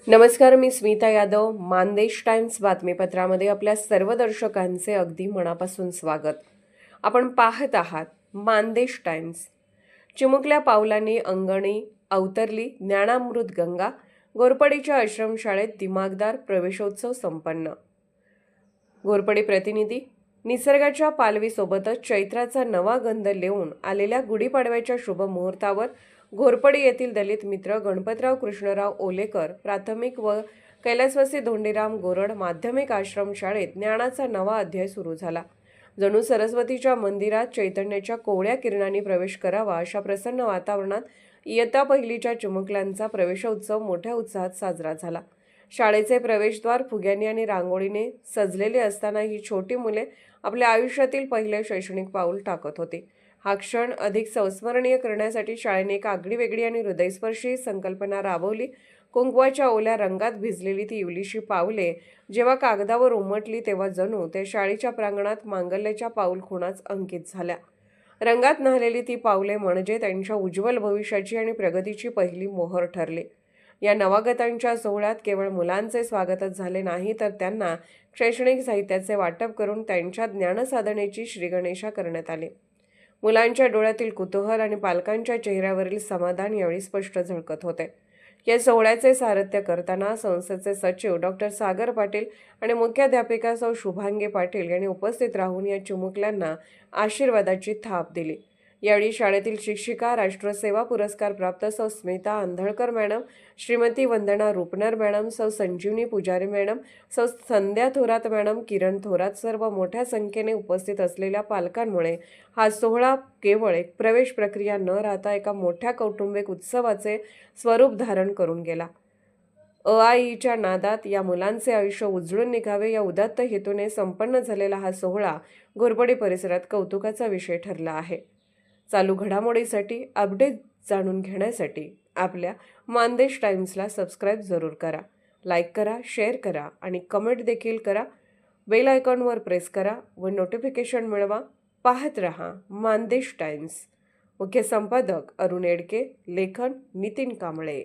नमस्कार, मी स्मिता यादव. मानदेश टाइम्स बातमीपत्रामध्ये आपल्या सर्व दर्शकांचे अगदी मनापासून स्वागत. आपण पाहत आहात मानदेश टाइम्स. चिमुकल्या पावलांनी अंगणी अवतरली ज्ञानामृत गंगा. घोरपडीच्या आश्रमशाळेत दिमागदार प्रवेशोत्सव संपन्न. घोरपडी प्रतिनिधी. निसर्गाच्या पालवीसोबतच चैत्राचा नवा गंध लेऊन आलेल्या गुढीपाडव्याच्या शुभ मुहूर्तावर घोरपडी येथील दलित मित्र गणपतराव कृष्णराव ओलेकर प्राथमिक व कैलासवासी धोंडीराम गोरड माध्यमिक आश्रमशाळेत ज्ञानाचा नवा अध्याय सुरू झाला. जणू सरस्वतीच्या मंदिरात चैतन्याच्या कोवळ्या किरणांनी प्रवेश करावा अशा प्रसन्न वातावरणात इयत्ता पहिलीच्या चिमुकल्यांचा प्रवेशोत्सव मोठ्या उत्साहात साजरा झाला. शाळेचे प्रवेशद्वार फुग्यांनी आणि रांगोळीने सजलेले असताना ही छोटी मुले आपल्या आयुष्यातील पहिले शैक्षणिक पाऊल टाकत होती. हा क्षण अधिक संस्मरणीय करण्यासाठी शाळेने एक आगळीवेगळी आणि हृदयस्पर्शी संकल्पना राबवली. कुंकवाच्या ओल्या रंगात भिजलेली ती इवलीशी पावले जेव्हा कागदावर उमटली तेव्हा जणू त्या शाळेच्या प्रांगणात मांगल्याच्या पाऊलखुणाच अंकित झाल्या. रंगात न्हालेली ती पावले म्हणजे त्यांच्या उज्ज्वल भविष्याची आणि प्रगतीची पहिली मोहर ठरली. या नवागतांच्या सोहळ्यात केवळ मुलांचे स्वागतच झाले नाही, तर त्यांना शैक्षणिक साहित्याचे वाटप करून त्यांच्या ज्ञानसाधनेची श्रीगणेशा करण्यात आली. मुलांच्या डोळ्यातील कुतूहल आणि पालकांच्या चेहऱ्यावरील समाधान यावेळी स्पष्ट झळकत होते. या सोहळ्याचे सारथ्य करताना संस्थेचे सचिव डॉक्टर सागर पाटील आणि मुख्याध्यापिका सौ शुभांगी पाटील यांनी उपस्थित राहून या चिमुकल्यांना आशीर्वादाची थाप दिली. यावेळी शाळेतील शिक्षिका, राष्ट्रसेवा पुरस्कार प्राप्त सौ स्मिता आंधळकर मॅडम, श्रीमती वंदना रुपनर मॅडम, सौ संजीवनी पुजारी मॅडम, सौ संध्या थोरात मॅडम, किरण थोरात सर्व मोठ्या संख्येने उपस्थित असलेल्या पालकांमुळे हा सोहळा केवळ एक प्रवेश प्रक्रिया न राहता एका मोठ्या कौटुंबिक उत्सवाचे स्वरूप धारण करून गेला. अआईच्या नादात या मुलांचे आयुष्य उजळून निघावे या उदात्त हेतूने संपन्न झालेला हा सोहळा घोरपडी परिसरात कौतुकाचा विषय ठरला आहे. चालू घडामोडीसाठी अपडेट जाणून घेण्यासाठी आपल्या मानदेश टाइम्सला सबस्क्राईब जरूर करा. लाईक करा, शेअर करा आणि कमेंट देखील करा. बेल आयकॉनवर प्रेस करा व नोटिफिकेशन मिळवा. पाहत रहा मानदेश टाइम्स. मुख्य संपादक अरुण एडके, लेखन नितीन कांबळे.